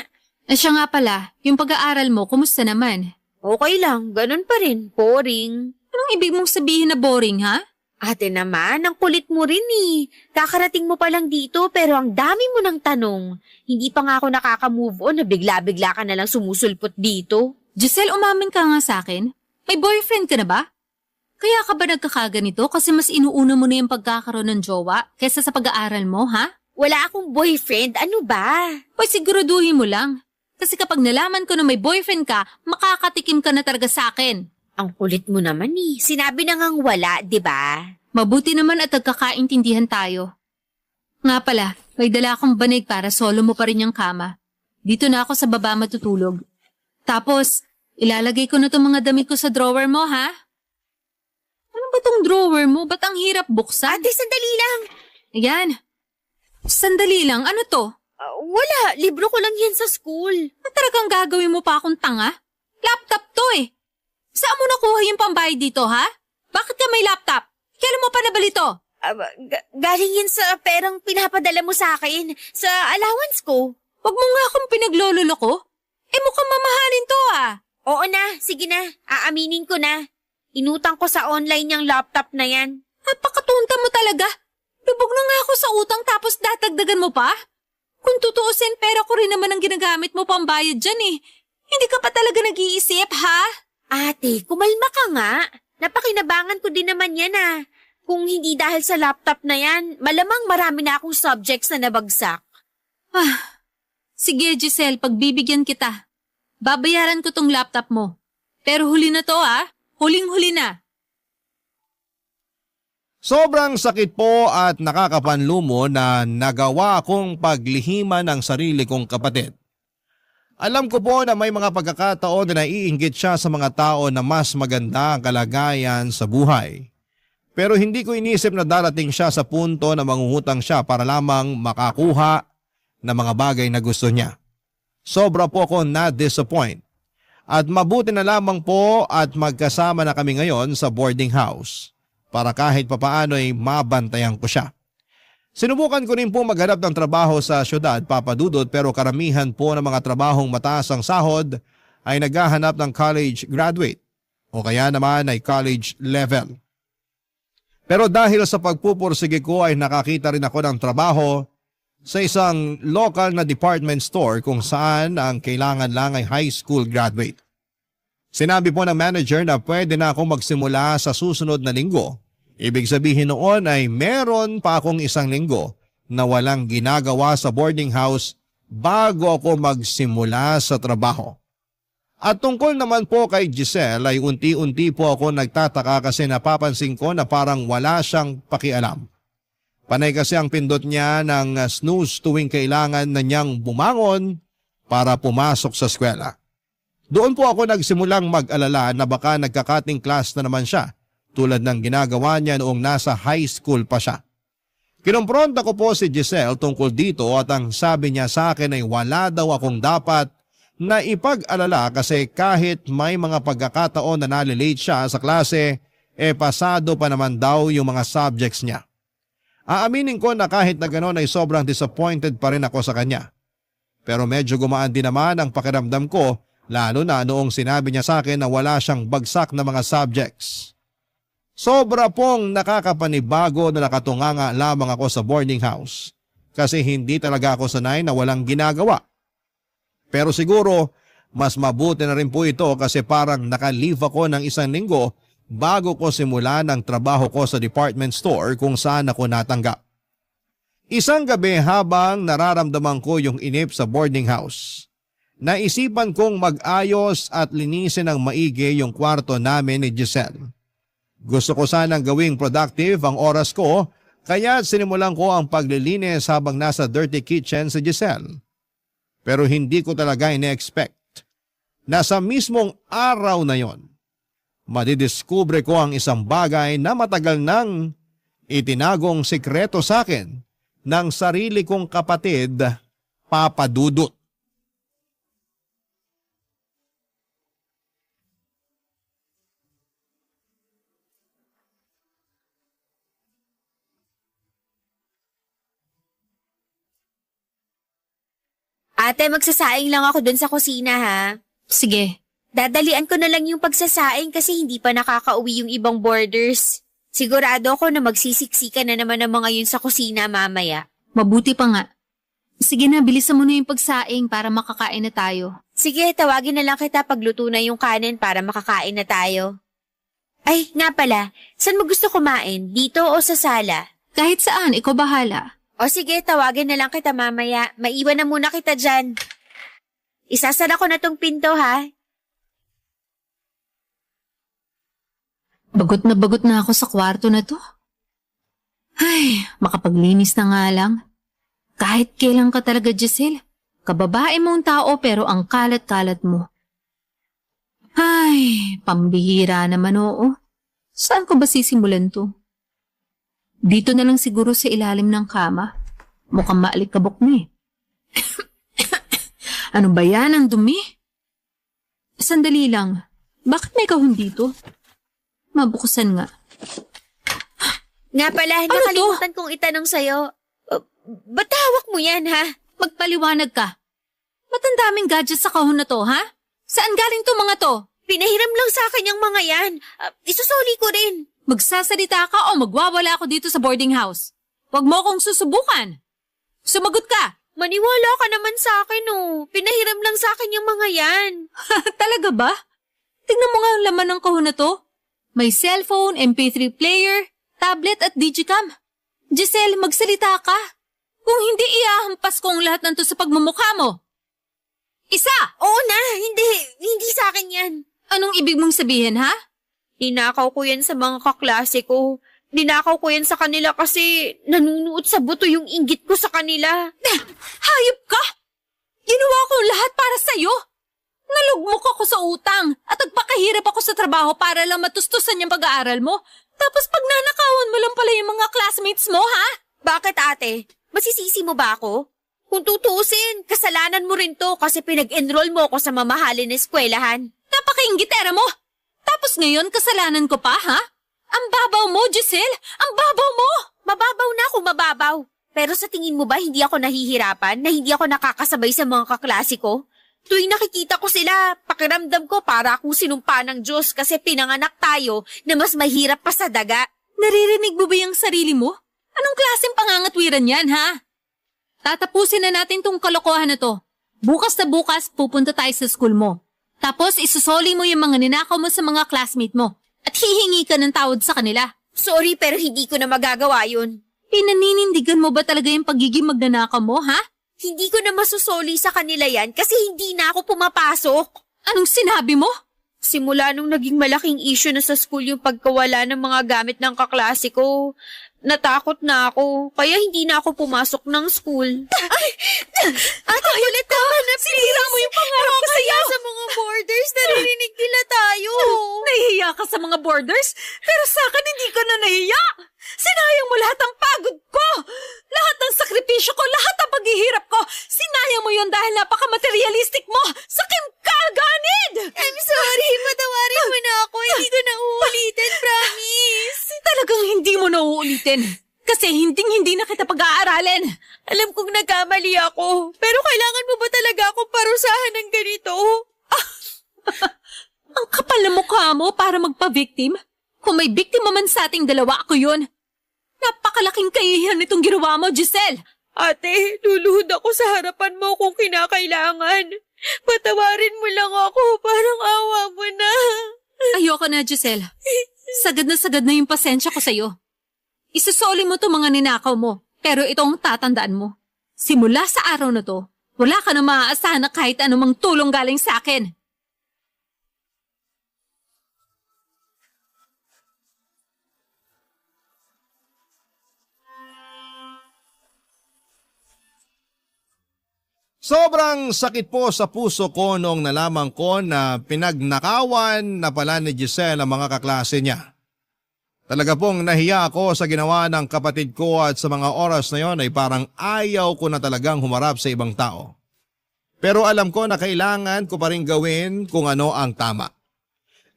Siya nga pala, yung pag-aaral mo, kumusta naman? Okay lang, ganun pa rin. Boring. Anong ibig mong sabihin na boring, ha? Ate naman, ang kulit mo rin eh. Kakarating mo pa lang dito pero ang dami mo ng tanong. Hindi pa nga ako nakaka-move on na bigla-bigla ka na lang sumusulpot dito. Giselle, umamin ka nga sa akin. May boyfriend ka na ba? Kaya ka ba nagkakaganito kasi mas inuuna mo na yung pagkakaroon ng jowa kaysa sa pag-aaral mo, ha? Wala akong boyfriend, ano ba? Hoy, siguraduhin mo lang. Kasi kapag nalaman ko na may boyfriend ka, makakatikim ka na talaga sa akin. Ang kulit mo naman eh. Sinabi na ngang wala, di ba? Mabuti naman at nagkakaintindihan tayo. Nga pala, may dala akong banig para solo mo pa rin yung kama. Dito na ako sa baba matutulog. Tapos, ilalagay ko na itong mga damit ko sa drawer mo, ha? Ano ba tong drawer mo? Ba't ang hirap buksan? Ate, sandali lang. Ayan. Sandali lang. Ano to? Wala. Libro ko lang yan sa school. Talagang gagawin mo pa akong tanga? Laptop to eh. Saan mo nakuha yung pambayad dito, ha? Bakit ka may laptop? Kailan mo pa nabali to? Galing yan sa perang pinapadala mo sa akin. Sa allowance ko. Huwag mo nga akong pinaglololo ko. Mukhang mamahalin to, ah. Oo na. Sige na. Aaminin ko na. Inutang ko sa online yung laptop na yan. Napakatunta mo talaga. Lubog na nga ako sa utang tapos dadagdagan mo pa? Kung tutuusin, pera ko rin naman ang ginagamit mo pambayad dyan eh. Hindi ka pa talaga nag-iisip, ha? Ate, kumalma ka nga. Napakinabangan ko din naman yan ah. Kung hindi dahil sa laptop na yan, malamang marami na akong subjects na nabagsak. Sige Giselle, pagbibigyan kita. Babayaran ko tong laptop mo. Pero huli na to, ha? Huling-huli na. Sobrang sakit po at nakakapanlumo na nagawa kong paglihiman ng sarili kong kapatid. Alam ko po na may mga pagkakataon na naiinggit siya sa mga tao na mas maganda ang kalagayan sa buhay. Pero hindi ko inisip na darating siya sa punto na mangungutang siya para lamang makakuha ng mga bagay na gusto niya. Sobra po ako na-disappoint. At mabuti na lamang po at magkasama na kami ngayon sa boarding house para kahit papaano ay mabantayan ko siya. Sinubukan ko rin po maghanap ng trabaho sa syudad, Papa Dudut, pero karamihan po ng mga trabahong mataas ang sahod ay naghahanap ng college graduate o kaya naman ay college level. Pero dahil sa pagpupursige ko ay nakakita rin ako ng trabaho sa isang local na department store kung saan ang kailangan lang ay high school graduate. Sinabi po ng manager na pwede na akong magsimula sa susunod na linggo. Ibig sabihin noon ay meron pa akong isang linggo na walang ginagawa sa boarding house bago ako magsimula sa trabaho. At tungkol naman po kay Giselle ay unti-unti po ako nagtataka kasi napapansin ko na parang wala siyang pakialam. Panay kasi ang pindot niya ng snooze tuwing kailangan na niyang bumangon para pumasok sa eskwela. Doon po ako nagsimulang mag-alala na baka nagka-cutting class na naman siya tulad ng ginagawa niya noong nasa high school pa siya. Kinumpronta ko po si Giselle tungkol dito at ang sabi niya sa akin ay wala daw akong dapat na ipag-alala kasi kahit may mga pagkakataon na nalilate siya sa klase, pasado pa naman daw yung mga subjects niya. Aaminin ko na kahit na gano'n ay sobrang disappointed pa rin ako sa kanya. Pero medyo gumaan din naman ang pakiramdam ko lalo na noong sinabi niya sa akin na wala siyang bagsak na mga subjects. Sobra pong nakakapanibago na nakatunganga lamang ako sa boarding house kasi hindi talaga ako sanay na walang ginagawa. Pero siguro mas mabuti na rin po ito kasi parang naka-leave ako ng isang linggo bago ko simulan ang trabaho ko sa department store kung saan ako natanggap. Isang gabi habang nararamdaman ko yung inip sa boarding house, naisipan kong mag-ayos at linisin ng maigi yung kwarto namin ni Giselle. Gusto ko sanang gawing productive ang oras ko kaya sinimulan ko ang paglilinis habang nasa dirty kitchen si Giselle. Pero hindi ko talaga ine-expect na sa mismong araw na yon, madidiskubre ko ang isang bagay na matagal nang itinagong sikreto sa akin ng sarili kong kapatid, Papa Dudut. Ate, magsasaing lang ako dun sa kusina ha. Sige. Dadalian ko na lang yung pagsasaing kasi hindi pa nakakauwi yung ibang boarders. Sigurado ako na magsisiksika na naman ang mga yun sa kusina mamaya. Mabuti pa nga. Sige na, bilisan mo na yung pagsaing para makakain na tayo. Sige, tawagin na lang kita pagluto na yung kanin para makakain na tayo. Ay, nga pala, saan mo gusto kumain? Dito o sa sala? Kahit saan, ikaw bahala. O sige, tawagin na lang kita mamaya. Maiwan na muna kita dyan. Isasara ko na tong pinto ha. Bagot na ako sa kwarto na to. Ay, makapaglinis na nga lang. Kahit kailan ka talaga, Giselle. Kababae mong tao pero ang kalat-kalat mo. Ay, pambihira naman oo. Saan ko ba sisimulan to? Dito na lang siguro sa ilalim ng kama. Mukhang maalikabok na eh. Ano ba yan? Ang dumi? Sandali lang. Bakit may kahon dito? Mabukusan nga. Nga pala, nakalimutan kong itanong sa'yo. Ba't hawak mo yan, ha? Magpaliwanag ka. Ba't ang daming gadget sa kahon na to, ha? Saan galing to mga to? Pinahiram lang sa akin yung mga yan. Isusuli ko rin. Magsasalita ka o magwawala ako dito sa boarding house. Huwag mo akong susubukan. Sumagot ka. Maniwala ka naman sa akin, oh. Pinahiram lang sa akin yung mga yan. Talaga ba? Tignan mo nga ang laman ng kahon na to. May cellphone, MP3 player, tablet at digicam. Giselle, magsalita ka. Kung hindi iahampas ko ang lahat ng to sa pagmumukha mo. Isa! Oo na, hindi sa akin yan. Anong ibig mong sabihin, ha? Ninakaw ko yan sa mga kaklase ko. Ninakaw ko yan sa kanila kasi nanunuot sa buto yung inggit ko sa kanila. Hayop ka! Ginawa ko lahat para sa'yo. Nalugmok ako sa utang at nagpakahirap ako sa trabaho para lang matustusan yung pag-aaral mo. Tapos pag nanakawan mo lang pala yung mga classmates mo, ha? Bakit ate? Masisisi mo ba ako? Kung tutuusin, kasalanan mo rin to kasi pinag-enroll mo ako sa mamahalin na eskwelahan. Napaka-inggitera mo! Tapos ngayon, kasalanan ko pa, ha? Ang babaw mo, Giselle! Ang babaw mo! Mababaw na ako, mababaw. Pero sa tingin mo ba hindi ako nahihirapan na hindi ako nakakasabay sa mga kaklase ko? Tuwing nakikita ko sila, pakiramdam ko para akong sinumpa ng Diyos kasi pinanganak tayo na mas mahirap pa sa daga. Naririnig mo ba yung sarili mo? Anong klaseng pangangatwiran yan, ha? Tatapusin na natin tong kalokohan na to. Bukas na bukas, pupunta tayo sa school mo. Tapos isusoli mo yung mga ninakaw mo sa mga classmate mo. At hihingi ka ng tawad sa kanila. Sorry pero hindi ko na magagawa yun. Pinaninindigan mo ba talaga yung pagiging magnanakaw mo, ha? Hindi ko na masusoli sa kanila yan kasi hindi na ako pumapasok. Anong sinabi mo? Simula nung naging malaking issue na sa school yung pagkawala ng mga gamit ng kaklase ko, natakot na ako, kaya hindi na ako pumasok ng school. Ate, ulit tama na please. Sinira mo yung pangarap ko sa'yo. Sa mga borders, naririnig nila tayo. Nahihiya ka sa mga borders, pero sa akin hindi ka na nahihiya. Sinayang mo lahat ng pagod ko. Lahat ng sakripisyo ko, lahat ng paghihirap ko. Sinayang mo yun dahil napaka-materialistic mo. Sakim ka, ganid! I'm sorry, patawarin mo na ako. Hindi ko na uulitin, promise. Talagang hindi mo na uulitin. Kasi hindi na kita pag-aaralin. Alam kong nagkamali ako, pero kailangan mo ba talaga akong parusahan ng ganito? Ang kapal na mukha mo para magpa-victim. Kung may biktima man sa ating dalawa, ako yun. Napakalaking kahihiyan nitong ginawa mo, Giselle. Ate, luluhod ako sa harapan mo kung kinakailangan. Patawarin mo lang ako, parang awa mo na. Ayoko na, Giselle. Sagad na yung pasensya ko sa'yo. Isusoli mo to mga ninakaw mo, pero itong tatandaan mo. Simula sa araw na to, wala ka na maaasahan na kahit anumang tulong galing sa akin. Sobrang sakit po sa puso ko noong nalaman ko na pinagnakawan na pala ni Giselle ang mga kaklase niya. Talaga pong nahiya ako sa ginawa ng kapatid ko at sa mga oras na yon ay parang ayaw ko na talagang humarap sa ibang tao. Pero alam ko na kailangan ko pa rin gawin kung ano ang tama.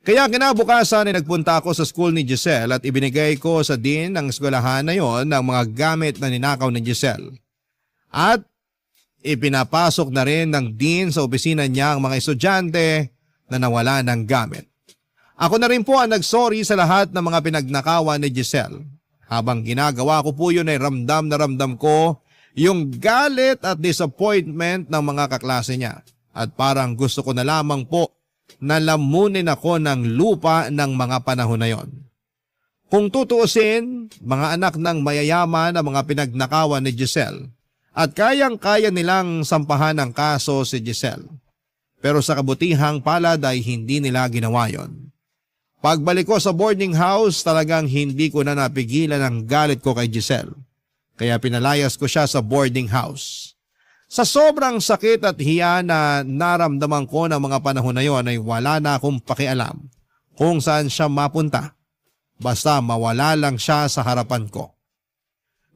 Kaya kinabukasan ay nagpunta ako sa school ni Giselle at ibinigay ko sa dean ng eskwelahan na yon ng mga gamit na ninakaw ni Giselle. At ipinapasok na rin ng dean sa opisina niya ang mga estudyante na nawala ng gamit. Ako na rin po ang nagsorry sa lahat ng mga pinagnakawan ni Giselle. Habang ginagawa ko po yun ay ramdam na ramdam ko yung galit at disappointment ng mga kaklase niya. At parang gusto ko na lamang po na lamunin ako ng lupa ng mga panahon na yon. Kung tutuusin, mga anak ng mayayaman ang mga pinagnakawan ni Giselle. At kayang-kaya nilang sampahan ng kaso si Giselle. Pero sa kabutihang palad ay hindi nila ginawa yon. Pagbalik ko sa boarding house, talagang hindi ko na napigilan ang galit ko kay Giselle. Kaya pinalayas ko siya sa boarding house. Sa sobrang sakit at hiya na naramdaman ko ng mga panahon na yon ay wala na akong pakialam kung saan siya mapunta. Basta mawala lang siya sa harapan ko.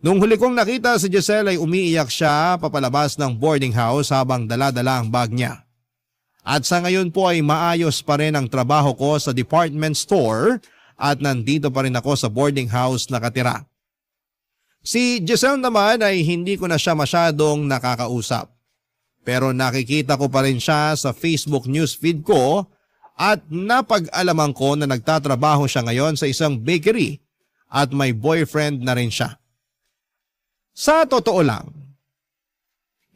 Nung huli kong nakita si Giselle ay umiiyak siya papalabas ng boarding house habang dala-dala ang bag niya. At sa ngayon po ay maayos pa rin ang trabaho ko sa department store at nandito pa rin ako sa boarding house nakatira. Si Giselle naman ay hindi ko na siya masyadong nakakausap. Pero nakikita ko pa rin siya sa Facebook newsfeed ko at napag-alaman ko na nagtatrabaho siya ngayon sa isang bakery at may boyfriend na rin siya. Sa totoo lang,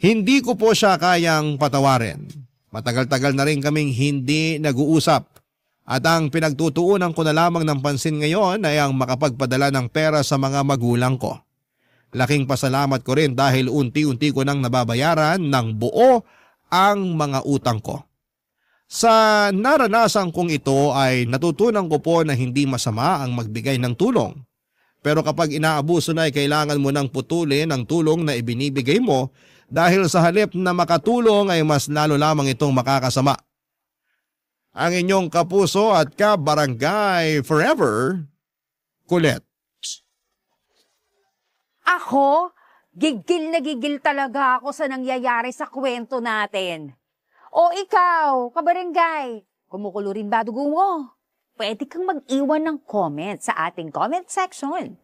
hindi ko po siya kayang patawarin. Matagal-tagal na rin kaming hindi nag-uusap at ang pinagtutuunan ko na lamang ng pansin ngayon ay ang makapagpadala ng pera sa mga magulang ko. Laking pasalamat ko rin dahil unti-unti ko nang nababayaran ng buo ang mga utang ko. Sa naranasan kong ito ay natutunan ko po na hindi masama ang magbigay ng tulong. Pero kapag inaabuso na ay kailangan mo nang putulin ang tulong na ibinibigay mo dahil sa halip na makatulong ay mas lalo lamang itong makakasama. Ang inyong kapuso at kabarangay forever, Colette. Ako? Gigil na gigil talaga ako sa nangyayari sa kwento natin. O ikaw, kabarangay, kumukulo rin ba dugo mo? Pwede kang mag-iwan ng comment sa ating comment section.